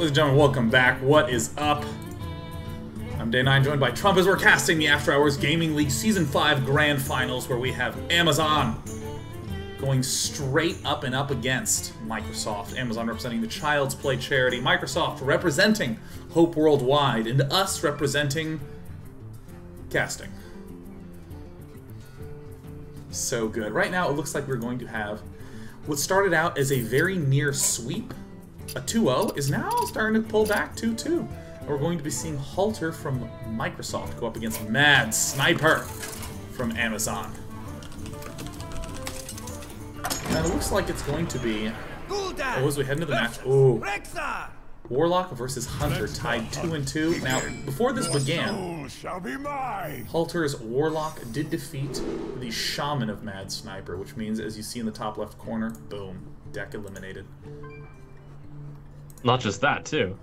Ladies and gentlemen, welcome back. What is up? I'm Day 9, joined by Trump as we're casting the After Hours Gaming League Season 5 Grand Finals, where we have Amazon going straight up and up against Microsoft. Amazon representing the Child's Play charity, Microsoft representing Hope Worldwide, and us representing casting. So good. Right now, it looks like we're going to have what started out as a very near sweep. A 2-0 is now starting to pull back 2-2. And we're going to be seeing Halter from Microsoft go up against Mad Sniper from Amazon. And it looks like it's going to be... Oh, as we head into the match... Ooh. Warlock versus Hunter tied 2-2. Now, before this began, Halter's Warlock did defeat the Shaman of Mad Sniper, which means, as you see in the top left corner, boom, deck eliminated. Not just that, too.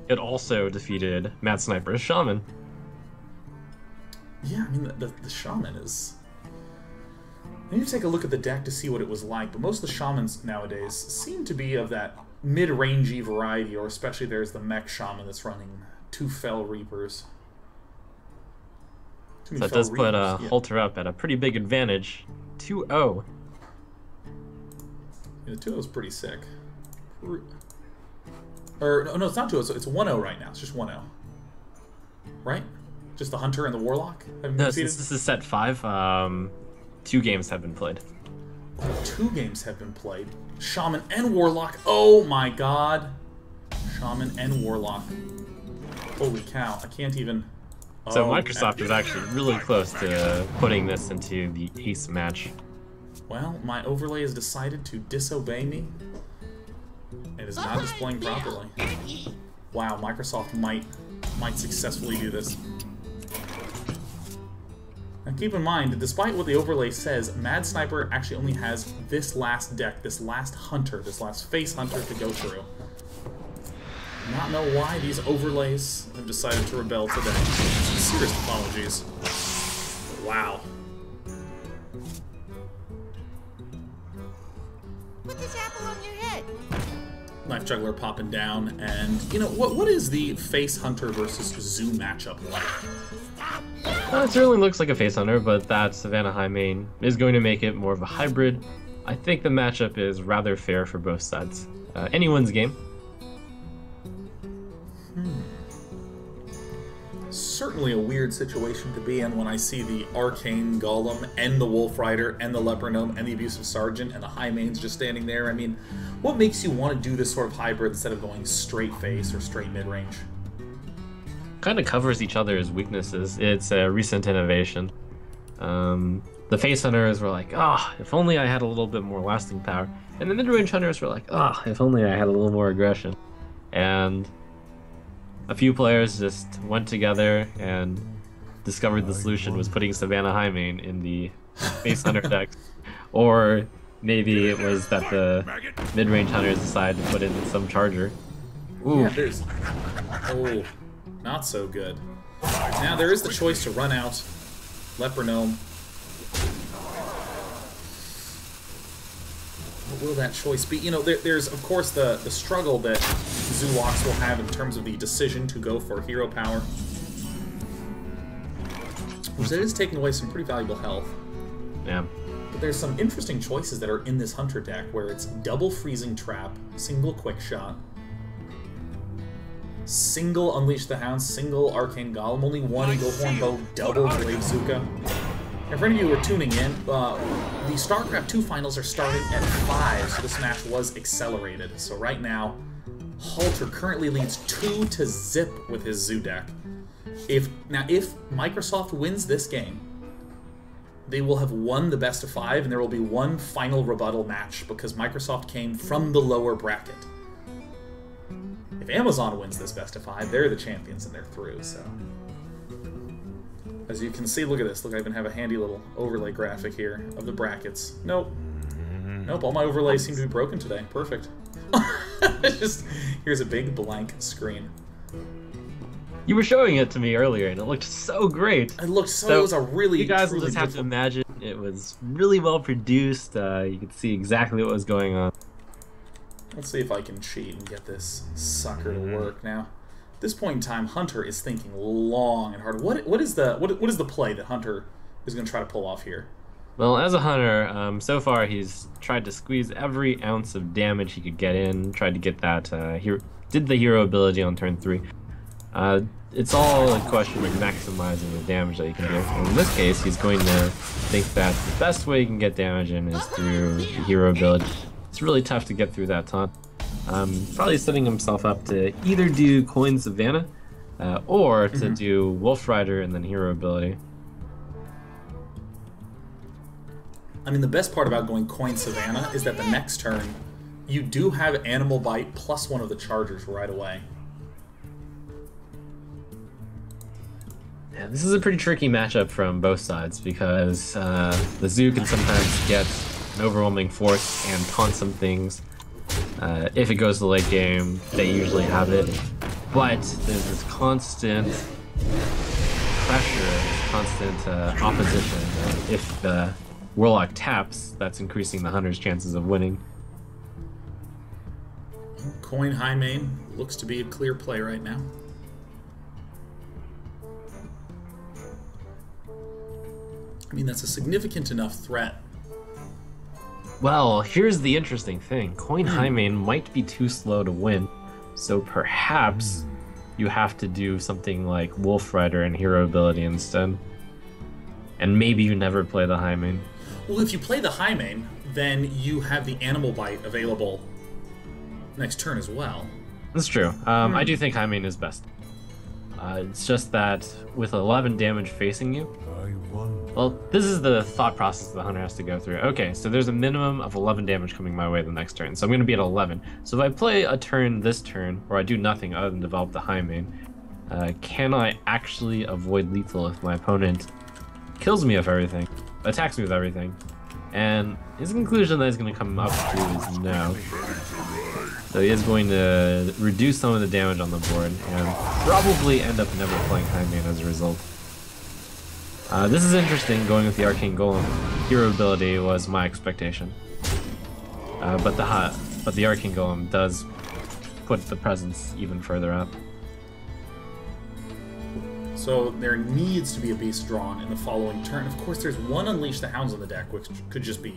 It also defeated Mad Sniper's Shaman. Yeah, I mean, the Shaman is... I need to take a look at the deck to see what it was like, but most of the Shamans nowadays seem to be of that mid-rangey variety, or especially there's the mech Shaman that's running 2 Fell Reapers. So that does put Halter up at a pretty big advantage. 2-0. Yeah, the 2-0 is pretty sick. Or, no, it's not 2-0, it's 1-0 right now. It's just 1-0. Right? Just the Hunter and the Warlock? No, since this is set 5, 2 games have been played. 2 games have been played. Shaman and Warlock. Oh my god. Shaman and Warlock. Holy cow. I can't even... So Microsoft is actually really close to putting this into the ace match. Well, my overlay has decided to disobey me. It is not displaying properly. Wow, Microsoft might successfully do this. Now keep in mind, despite what the overlay says, Mad Sniper actually only has this last deck, this last Hunter, this last face Hunter to go through. Do not know why these overlays have decided to rebel today. Sincerest apologies. Wow. Put this apple on your head. Knife Juggler popping down, and you know what is the face Hunter versus Zoo matchup like? It certainly looks like a face Hunter, but that Savannah High main is going to make it more of a hybrid. I think the matchup is rather fair for both sides. Anyone's game. Certainly a weird situation to be in when I see the Arcane Golem and the Wolf Rider and the Leper Gnome and the Abusive Sergeant and the High Mains just standing there. I mean, what makes you want to do this sort of hybrid instead of going straight face or straight mid-range? Kind of covers each other's weaknesses. It's a recent innovation. The face hunters were like, if only I had a little bit more lasting power. And the mid-range hunters were like, if only I had a little more aggression. And a few players just went together and discovered the solution was putting Savannah High main in the face hunter deck. Or maybe it was that the mid-range hunters decided to put in some charger. Ooh. Yeah, there's... Oh, not so good. Now there is the choice to run out Leper Gnome. What will that choice be? You know, there's of course the struggle that Zoolox will have in terms of the decision to go for hero power, which is taking away some pretty valuable health. Yeah. But there's some interesting choices that are in this Hunter deck, where it's double Freezing Trap, single Quick Shot, single Unleash the Hound, single Arcane Golem, only one Eagle Horn Bow, double Glaive Zuka. And for any of you who are tuning in, the StarCraft 2 finals are starting at 5, so this match was accelerated. So right now, Halter currently leads 2-0 with his Zoo deck. If Microsoft wins this game, they will have won the best of 5, and there will be one final rebuttal match because Microsoft came from the lower bracket. If Amazon wins this best of 5, they're the champions and they're through, so... As you can see, look at this. Look, I even have a handy little overlay graphic here of the brackets. Nope. Nope, all my overlays seem to be broken today. Perfect. Here's a big blank screen. You were showing it to me earlier, and it looked so great. It looked so... It was a really... You guys will just have to imagine it was really well produced. You could see exactly what was going on. Let's see if I can cheat and get this sucker to work now. At this point in time, Hunter is thinking long and hard. What is the play that Hunter is going to try to pull off here? Well, as a hunter, so far he's tried to squeeze every ounce of damage he could get in, tried to get that, did the hero ability on turn 3. It's all a question of maximizing the damage that he can do. And in this case, he's going to think that the best way he can get damage in is through the hero ability. It's really tough to get through that taunt. Probably setting himself up to either do Coin Savannah, or to do Wolf Rider and then hero ability. I mean, the best part about going Coin Savannah is that the next turn, you do have Animal Bite plus one of the chargers right away. Yeah, this is a pretty tricky matchup from both sides because the Zoo can sometimes get an overwhelming force and taunt some things. If it goes to the late game, they usually have it. But there's this constant pressure, this constant opposition. If the Warlock taps, that's increasing the Hunter's chances of winning. Coin High Main looks to be a clear play right now. I mean, that's a significant enough threat. Well, here's the interesting thing. Coin High Main might be too slow to win, so perhaps you have to do something like Wolf Rider and hero ability instead. And maybe you never play the High Main. Well, if you play the High Main, then you have the Animal Bite available next turn as well. That's true. I do think High Main is best. It's just that with 11 damage facing you, well, this is the thought process the Hunter has to go through. Okay, so there's a minimum of 11 damage coming my way the next turn, so I'm going to be at 11. So if I play a turn this turn, or I do nothing other than develop the High Main, can I actually avoid lethal if my opponent kills me with everything, attacks me with everything? And his conclusion that he's going to come up to is no. So he is going to reduce some of the damage on the board and probably end up never playing High Main as a result. This is interesting, going with the Arcane Golem. Hero ability was my expectation. But the Arcane Golem does put the presence even further up. So there needs to be a beast drawn in the following turn. Of course, there's one Unleash the Hounds on the deck, which could just be...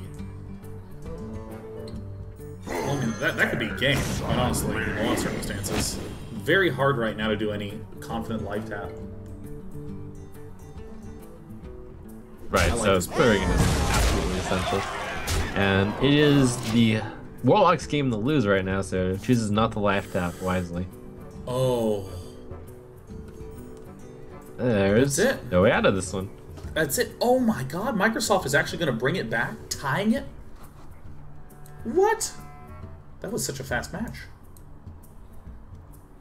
Well, I mean, that could be a game, quite honestly, in a lot of circumstances. Very hard right now to do any confident life tap. Right, like so clearing is absolutely essential. And it is the Warlock's game to lose right now, so it chooses not to life tap wisely. Oh. There's That's it. no way out of this one. That's it. Oh my god, Microsoft is actually going to bring it back, tying it? What? That was such a fast match.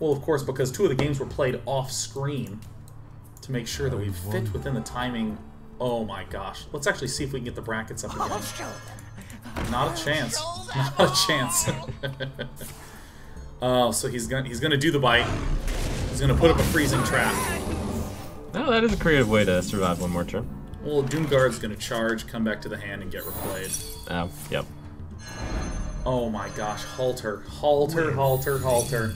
Well, of course, because two of the games were played off-screen to make sure that we fit within the timing. Oh my gosh. Let's actually see if we can get the brackets up again. Not a chance. Not a chance. Oh, so he's gonna do the bite. He's gonna put up a freezing trap. Oh, that is a creative way to survive one more turn. Well, Doomguard's gonna charge, come back to the hand, and get replayed. Oh, yep. Oh my gosh, halter, halter, halter, halter.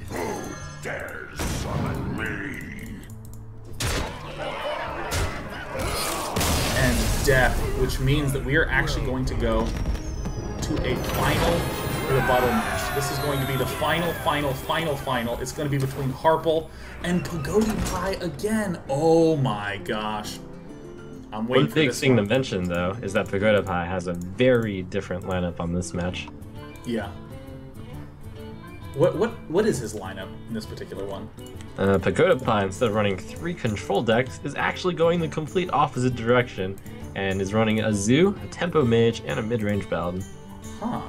Who dares summon me? And death, which means that we are actually going to go to a final rebuttal match. This is going to be the final. It's going to be between Harple and Pagoda Pie again. Oh my gosh. I'm waiting for this one. One big thing to mention, though, is that Pagoda Pie has a very different lineup on this match. Yeah. What is his lineup in this particular one? Pagoda Pie, instead of running 3 control decks, is actually going the complete opposite direction, and is running a Zoo, a Tempo Mage, and a mid-range Paladin. Huh.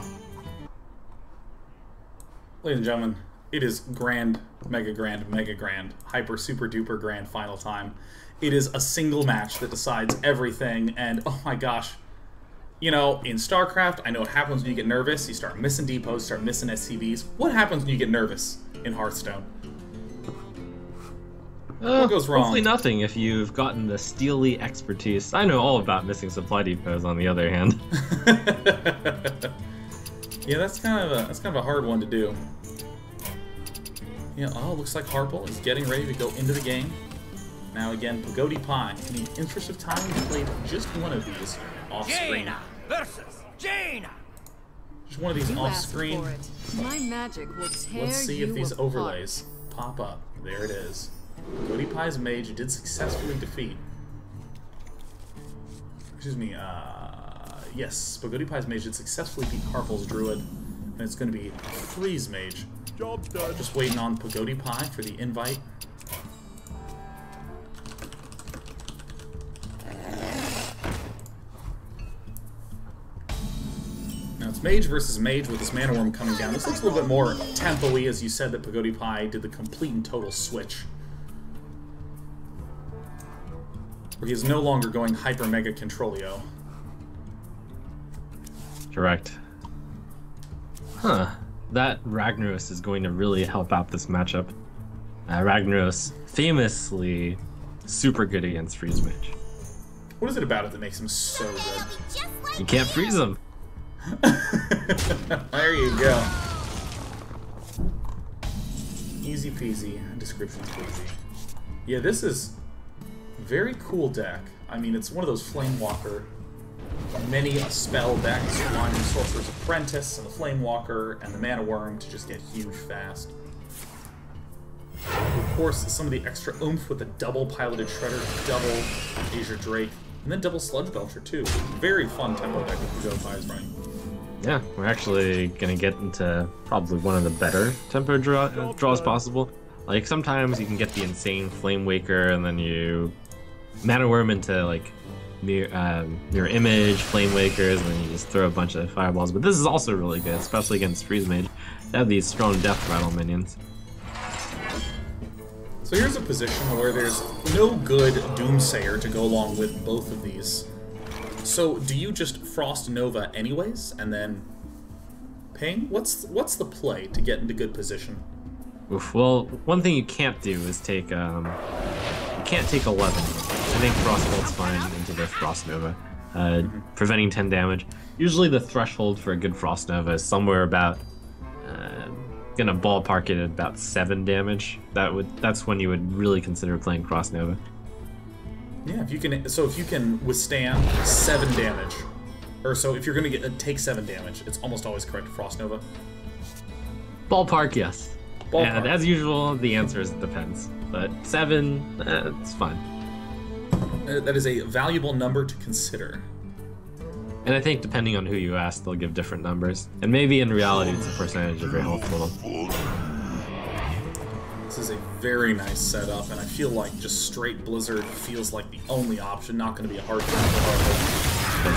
Ladies and gentlemen, it is grand, mega grand, hyper, super duper grand final time. It is a single match that decides everything, and oh my gosh. You know, in StarCraft, I know what happens when you get nervous. You start missing depots, start missing SCVs. What happens when you get nervous in Hearthstone? What goes wrong? Hopefully nothing if you've gotten the steely expertise. I know all about missing supply depots, on the other hand. Yeah, that's kind of a hard one to do. Yeah, oh, looks like Harple is getting ready to go into the game. Now again, Pagodi Pie. In the interest of time, we played just one of these off-screen. Jaina versus Jaina. Just one of these off-screen. My magic will tear Let's see if these apart. overlays pop up. There it is. Pagodi Pie's mage did successfully defeat. Excuse me, yes, Pagodi Pie's mage did successfully beat Harple's druid. And it's going to be Freeze mage. Job done. Just waiting on Pagodi Pie for the invite. Now it's mage versus mage with this mana worm coming down. This looks a little bit more tempo-y, as you said that Pagodi Pie did the complete and total switch. Where he is no longer going Hyper Mega Controlio. Correct. Huh. That Ragnaros is going to really help out this matchup. Ragnaros, famously super good against Freeze Mage. What is it about it that makes him so good? You can't freeze him. There you go. Easy peasy. Description's easy. Yeah, this is very cool deck. I mean, it's one of those Flamewalker many a spell decks, relying on Sorcerer's Apprentice and the Flamewalker and the Mana Worm to just get huge fast. Of course, some of the extra oomph with the double Piloted Shredder, double Azure Drake, and then double Sludge Belcher too. Very fun tempo deck with Pagodi Pie is running. Yeah, we're actually gonna get into probably one of the better tempo draws possible. Like sometimes you can get the insane Flame Waker and then you Mana Worm into like mirror image, Flame Wakers, and then you just throw a bunch of fireballs. But this is also really good, especially against Freeze Mage. They have these strong Death Rattle minions. So here's a position where there's no good Doomsayer to go along with both of these. So do you just Frost Nova anyways, and then ping? What's the play to get into good position? Oof, well, one thing you can't do is take you can't take 11. I think Frostbolt's fine into the Frost Nova, preventing 10 damage. Usually the threshold for a good Frost Nova is somewhere about gonna ballpark it at about 7 damage. That's when you would really consider playing Frost Nova. Yeah, if you can withstand 7 damage, or so if you're gonna take 7 damage, it's almost always correct to Frost Nova. Ballpark, yes. Ballpark. And as usual, the answer is it depends. But 7, it's fine. That is a valuable number to consider. And I think depending on who you ask, they'll give different numbers. And maybe in reality, it's a percentage of your health total. This is a very nice setup, and I feel like just straight Blizzard feels like the only option, not going to be a hard time for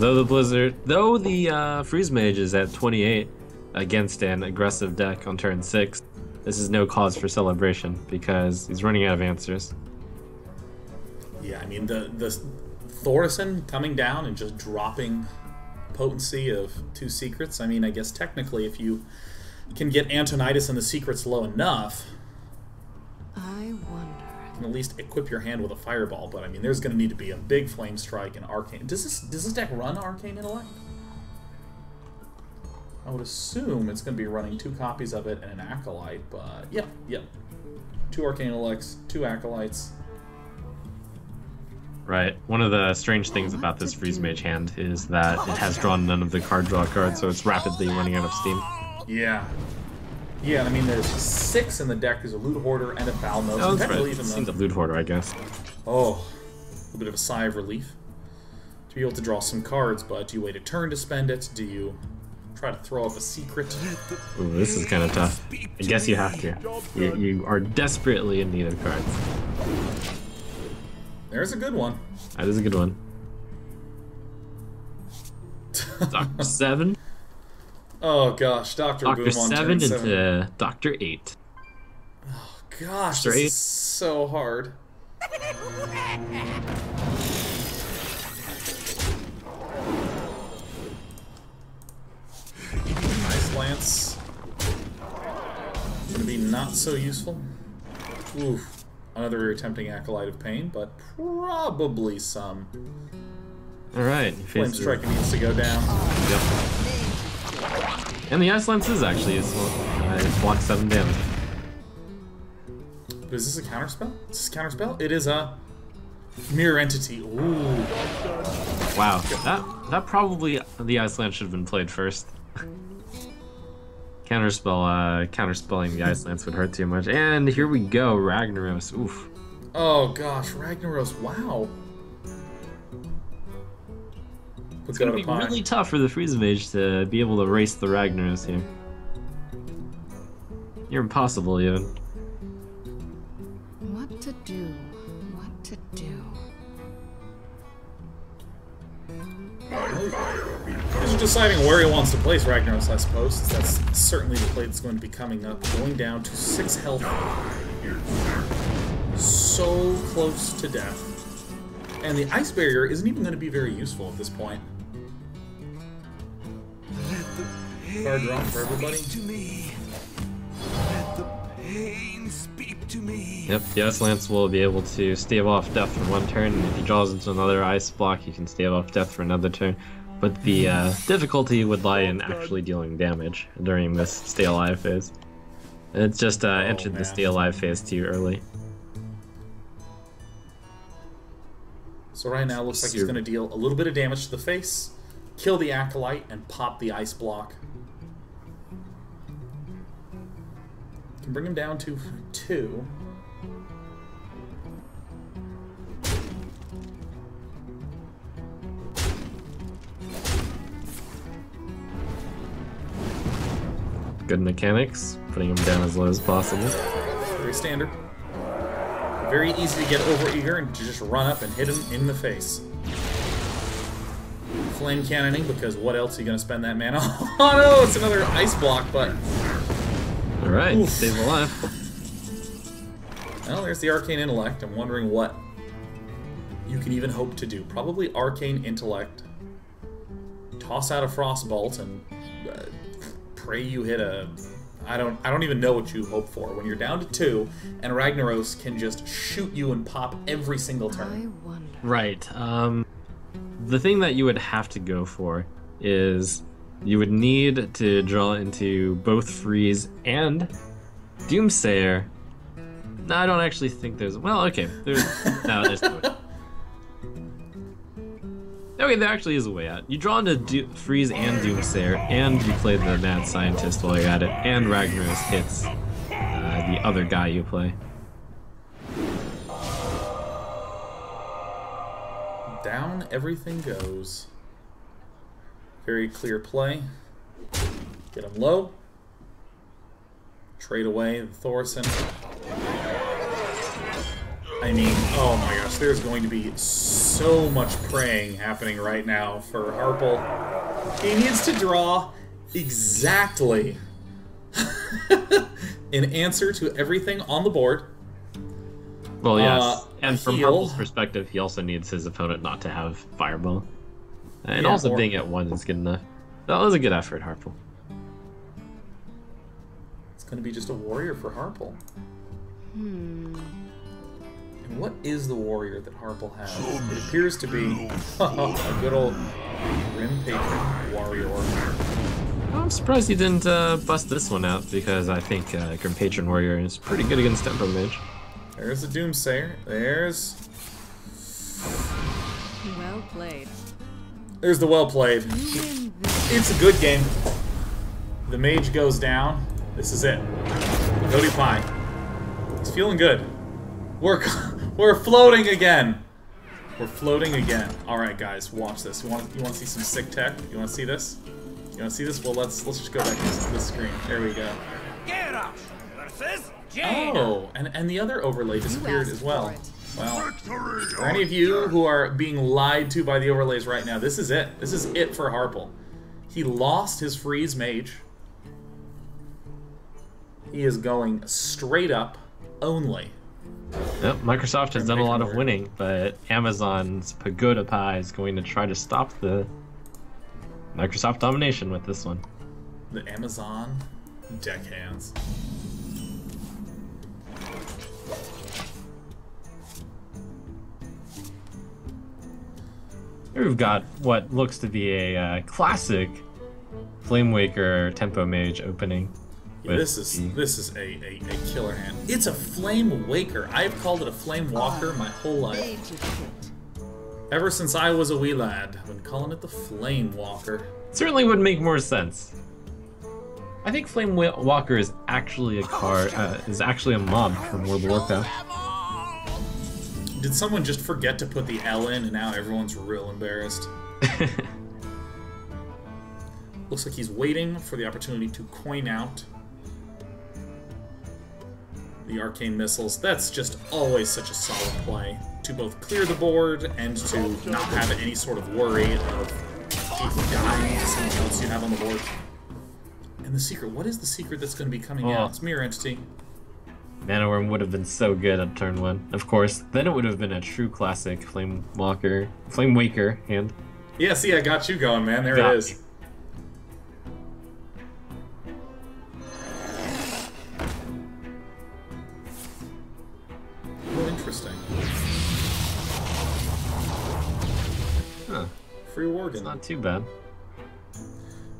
Absolutely. Though the Freeze Mage is at 28 against an aggressive deck on turn 6, this is no cause for celebration because he's running out of answers. Yeah, I mean, the Thorison coming down and just dropping potency of 2 secrets. I mean, I guess technically if you can get Antonidas and the secrets low enough, I wonder. you can at least equip your hand with a fireball, but I mean, there's going to need to be a big Flame Strike and Arcane. Does this deck run Arcane Intellect? I would assume it's going to be running 2 copies of it and an Acolyte, but yep. 2 Arcane Intellects, 2 Acolytes. Right. One of the strange things about this Freeze Mage hand is that it has drawn none of the card draw cards, so it's rapidly running out of steam. Yeah. Yeah, I mean, there's 6 in the deck. There's a Loot Hoarder and a Foul Nose. Oh, that's right. It seems a Loot Hoarder, I guess. Oh, a little bit of a sigh of relief to be able to draw some cards, but do you wait a turn to spend it? Do you try to throw up a secret? Ooh, this is kind of tough. I guess you have to. You are desperately in need of cards. There's a good one. That is a good one. Dr. 7? Oh gosh, Dr. Dr. Boom on 7 turn 7. into Dr. 8. Oh gosh, Dr. this 8? is so hard. Ice Lance. Gonna be not so useful. Oof. Another very tempting Acolyte of Pain, but probably some. Alright. Flame Striker needs to go down. Yep. And the Ice Lance is actually useful. It blocks 7 damage. But is this a counterspell? Is this a counterspell? It is a mirror entity. Ooh. Wow, that probably the Ice Lance should have been played first. Counterspelling the Ice Lance would hurt too much. And here we go, Ragnaros. Oof. Oh gosh, Ragnaros, wow. It's gonna be really tough for the Freeze Mage to be able to race the Ragnaros here. You're impossible, even. What to do? What to do? He's deciding where he wants to place Ragnaros, I suppose. That's certainly the play that's going to be coming up. Going down to 6 health. So close to death. And the Ice Barrier isn't even going to be very useful at this point. Card draw for everybody. Let the pain speak to me. Yep, the Ice Lance will be able to stave off death for 1 turn, and if he draws into another ice block, he can stave off death for another turn. But the difficulty would lie in actually dealing damage during this stay alive phase. And it's just entered the stay alive phase too early. So right now it looks like he's going to deal a little bit of damage to the face, kill the Acolyte, and pop the ice block. Can bring him down to 2. Good mechanics, putting him down as low as possible. Very standard. Very easy to get overeager and to just run up and hit him in the face. Flame cannoning, because what else are you going to spend that mana on? Oh no, it's another ice block, but... Alright, stays alive. Well, there's the Arcane Intellect. I'm wondering what you can even hope to do. Probably Arcane Intellect. Toss out a Frostbolt and pray you hit a... I don't even know what you hope for. When you're down to 2, and Ragnaros can just shoot you and pop every single turn. I wonder. Right. The thing that you would have to go for is you would need to draw into both Freeze and Doomsayer. No, I don't actually think there's... Well, okay. There's no way. Okay, there actually is a way out. You draw into Freeze and Doomsayer, and you play the Mad Scientist while you're at it, and Ragnaros hits the other guy you play. Down everything goes. Very clear play. Get him low. Trade away the Thorson. I mean, oh my gosh, there's going to be so much praying happening right now for Harple. He needs to draw exactly an answer to everything on the board. Well, yes, and from heal. Harple's perspective, he also needs his opponent not to have Fireball. And Yeah, also or- being at 1 is good enough. That was a good effort, Harple. It's going to be just a warrior for Harple. And what is the warrior that Harple has? It appears to be a good old Grim Patron warrior. I'm surprised he didn't bust this one out, because I think Grim Patron Warrior is pretty good against Tempo Mage. There's the Doomsayer. There's Well played. the well played. You win this. It's a good game. The mage goes down. This is it. Cody Pine. He's feeling good. We're floating again. We're floating again. All right, guys, watch this. You want to see some sick tech? You want to see this? You want to see this? Well, let's just go back to this screen. There we go. Geralt versus Jaina. Oh, and the other overlay disappeared asked as well. for it. Well, Victory! for any of you who are being lied to by the overlays right now, this is it. This is it for Harple. He lost his Freeze Mage. He is going straight up only. Yep, Microsoft has done a Make lot it of work. winning, but Amazon's Pagoda Pie is going to try to stop the Microsoft domination with this one. The Amazon deckhands. Here we've got what looks to be a classic Flame Waker Tempo Mage opening. Yeah, this is a killer hand. It's a Flame Waker. I've called it a Flame Walker my whole life. Ever since I was a wee lad, I've been calling it the Flame Walker. Certainly would make more sense. I think Flame Walker is actually a card, is actually a mob from World of Warcraft. Did someone just forget to put the L in and now everyone's real embarrassed? Looks like he's waiting for the opportunity to coin out the arcane missiles. That's just always such a solid play, to both clear the board and to not have any sort of worry of dying to something else you have on the board. And the secret, what is the secret that's going to be coming out? It's Mirror Entity. Mana Worm would have been so good on turn 1, of course. Then it would have been a true classic Flame Waker hand. Yeah, see, I got you going, man. There it is. Oh, interesting. Huh. Free Worgen. It's not too bad.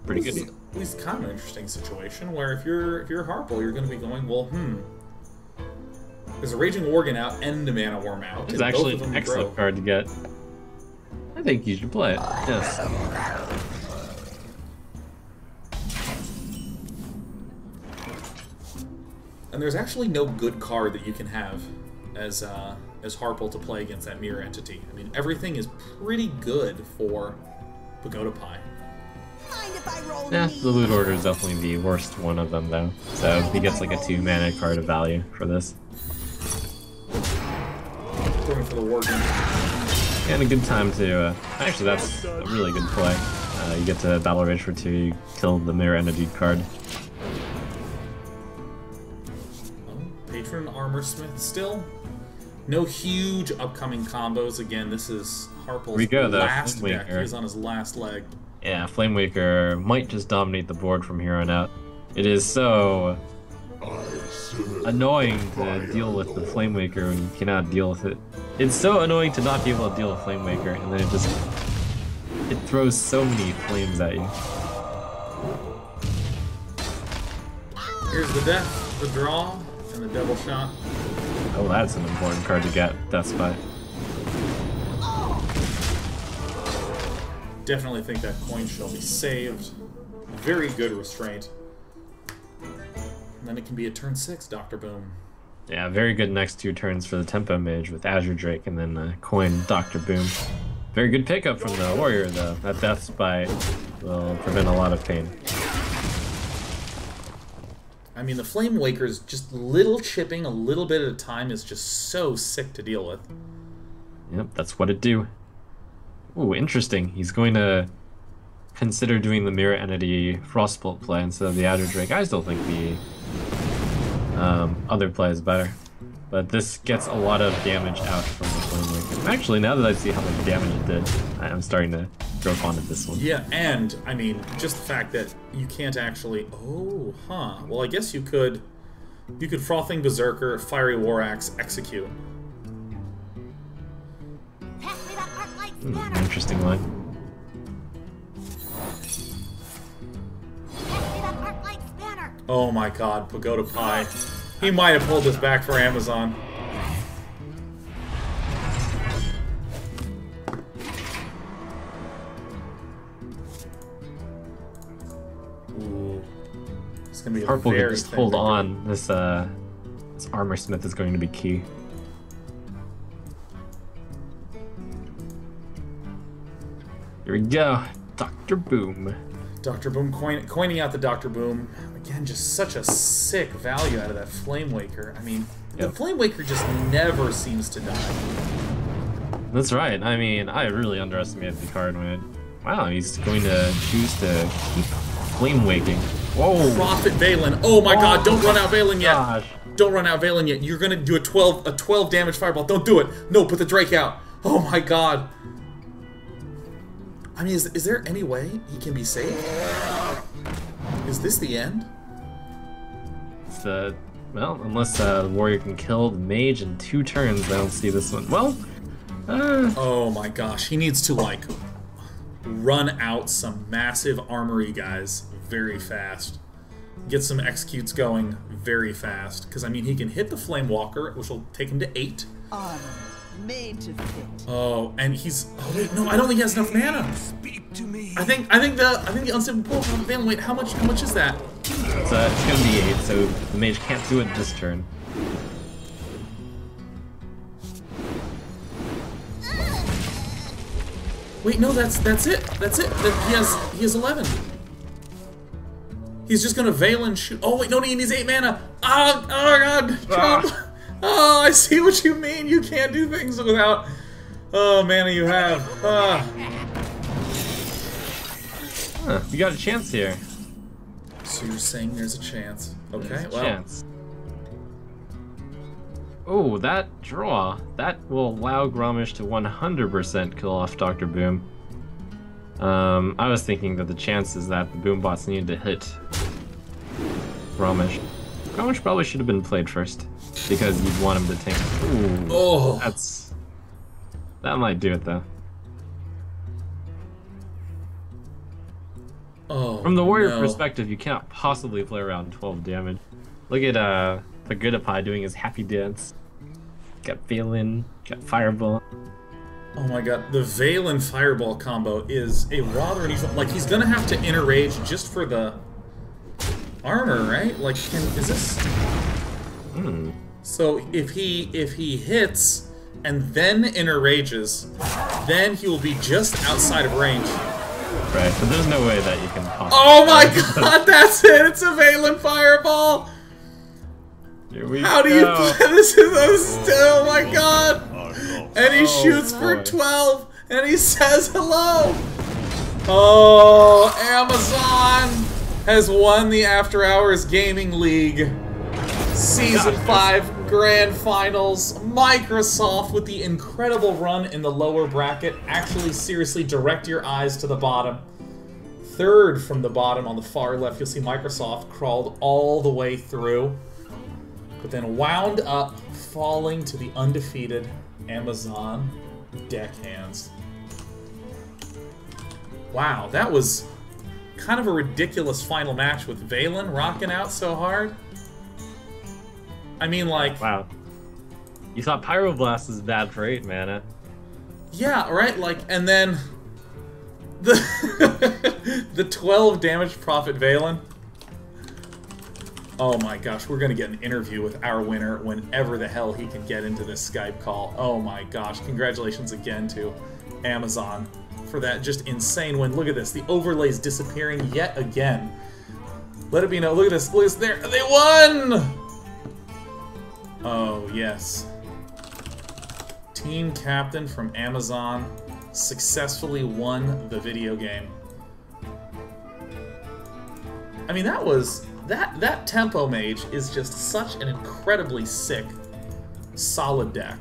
Pretty good. At least kind of an interesting situation where if you're Harple, you're going to be going, well, there's a Raging Worgen out and a Mana Worm out. It's actually an excellent card to get. I think you should play it. Yes. And there's actually no good card that you can have as Harple to play against that Mirror Entity. I mean, everything is pretty good for Pagoda Pie. Yeah, the Loot Order is definitely the worst one of them, though. So he gets like a 2-mana card of value for this. Going for the Worgen. And a good time to... actually, that's a really good play. You get to Battle Rage for 2, you kill the Mirror Entity card. Patron Armor Smith still. No huge upcoming combos. Again, this is Harple's last deck. He's on his last leg. Yeah, Flame Waker might just dominate the board from here on out. It is so annoying to deal with the Flame Waker when you cannot deal with it. It's so annoying to not be able to deal with Flame Waker, and then it throws so many flames at you. Here's the death, the draw, and the double shot. Oh, that's an important card to get, Death Spy. Definitely think that coin shall be saved. Very good restraint. And then it can be a turn 6, Dr. Boom. Yeah, very good next 2 turns for the Tempo Mage with Azure Drake and then coin Dr. Boom. Very good pickup from the Warrior, though. That Death Spy will prevent a lot of pain. I mean, the Flame Waker's just little chipping a little bit at a time is just so sick to deal with. Yep, that's what it do. Ooh, interesting. He's going to consider doing the Mirror Entity Frostbolt play instead of the Azure Drake. I still think the other play is better. But this gets a lot of damage out from the Flame Waker. Actually, now that I see how much damage it did, I'm starting to grow fond of this one. Yeah, and, I mean, just the fact that you can't actually... Oh, huh. Well, I guess you could... You could Frothing Berserker, Fiery War Axe, Execute. Interesting line. Oh my god, Pagoda Pie. He might have pulled this back for Amazon. Ooh. It's gonna be a Harple very can just hold on. This Armor Smith is going to be key. Here we go. Dr. Boom. Dr. Boom coining out the Dr. Boom. Again, just such a sick value out of that Flame Waker. I mean, the Flame Waker just never seems to die. That's right. I mean, I really underestimated the card when it... Wow, he's going to choose to keep Flame Waking. Whoa! Prophet Valen. Oh my god, don't run out Valen yet. Gosh. Don't run out Valen yet. You're gonna do a 12 damage fireball. Don't do it. No, put the Drake out. Oh my god. I mean, is there any way he can be saved? Is this the end? It's well, unless the Warrior can kill the Mage in 2 turns, I don't see this one. Well, Oh my gosh, he needs to, like... run out some massive armory guys very fast. Get some executes going very fast. Because, I mean, he can hit the Flame Walker, which will take him to 8. Armor made to fit. Oh, and he's... Oh, wait, no, I don't think he has enough mana. Speak to me. I think the Unstable Pool from Valen, wait, how much is that? It's gonna be 8, so the mage can't do it this turn. Wait, no, that's it. That's it. He has 11. He's just gonna Valen shoot. Oh wait, no, he needs 8 mana. Oh god. Trump. Oh, I see what you mean. You can't do things without mana you have. Huh, you got a chance here. So you're saying there's a chance. Okay, well. Chance. Oh, that draw. That will allow Gromish to 100% kill off Dr. Boom. I was thinking that the chances that the Boom bots needed to hit Gromish. Gromish probably should have been played first, because you'd want him to tank. Ooh, Oh. That might do it though. Oh, From the warrior no. perspective, you cannot possibly play around 12 damage. Look at the Goodipie doing his happy dance. Got Valen, got Fireball. Oh my god, the Valen Fireball combo is a rather unusual. Like, he's gonna have to inner rage just for the armor, right? Like, is this? So if he hits and then inner rages, then he will be just outside of range. Right, but there's no way that you can possibly. Oh my god, that's it! It's a Valen Fireball! Here we How do you play this? Oh my god! And he shoots for boy. 12, and he says hello! Oh, Amazon has won the After Hours Gaming League Season 5 Grand Finals. Microsoft with the incredible run in the lower bracket. Actually, seriously, direct your eyes to the bottom. Third from the bottom on the far left, you'll see Microsoft crawled all the way through, but then wound up falling to the undefeated Amazon deckhands. Wow, that was kind of a ridiculous final match with Valen rocking out so hard. I mean, like... Wow. You thought Pyroblast was bad for 8 mana. Yeah, right? Like, and then... The 12 damage profit Valen. Oh my gosh, we're gonna get an interview with our winner whenever the hell he can get into this Skype call. Oh my gosh, congratulations again to Amazon for that just insane win. Look at this, the overlay's disappearing yet again. Let it be known, look at this, there, they won! Oh yes. Team captain from Amazon successfully won the video game. I mean, that was... That Tempo Mage is just such an incredibly sick, solid deck.